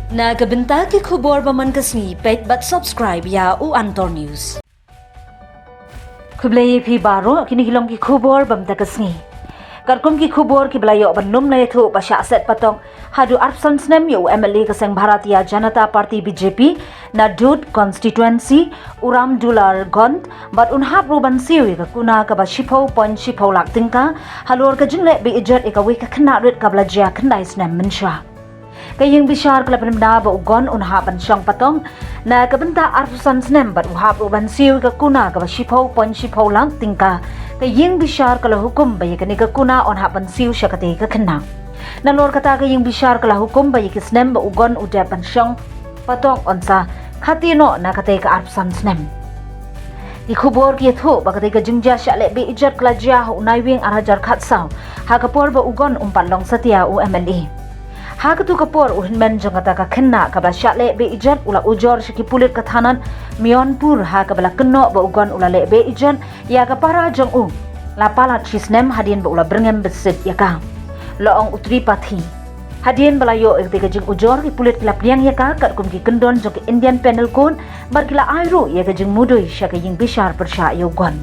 Nagabenta ki khubor baman kasni pet but subscribe ya u Antor News. Kublai phi baro kini hilong ki khubor bamta kasni. Karkum ki khubor ki blayo banum lai thu pasha set patong hadu arpsan snem yo MLA kaseng Bharatiya Janata Party BJP na dud constituency uram dular gond but unhap ruban siwi ka kuna ka ba shipho pon shipho lak tingka halor ka jingle bi ijet ikawi ka khna rit ka blajia khnai snem mensha. Kaying bishar kalapan na ba ugon unhapan siyang patong na kabenta arsan snem bat uhap uban siw ka kuna ka shipaw pon shipaw lang tingka kaying bishar kala hukum ba yakani ka kuna unhapan siw siya kate ka kana nalor kata kaying bishar kala hukum ba yakis snem ba ugon udapan siyang patong onsa khatino na kate ka arsan snem ikubor ki thu ba kate ka jingja sya le bi ijar kala jia unaiwing arajar khatsaw ha kapor ba ugon umpanlong satia u MLA Hagatu kapor uhinmen jangata ka khenna kabla syatle be ijan ula ujor shiki pulit kathanan mionpur ha kabla kenno ba ugon ula le be ijan ya ka para jang u la palat shisnem hadien ba ula brengem besit ya ka loong utri pathi hadien balayo ekte ka jing ujor ki pulit la priang ya ka kat kum ki kendon jong ki Indian Penal Code bar kila airu ya ka jing mudoi sya ka jing bishar persya yo gon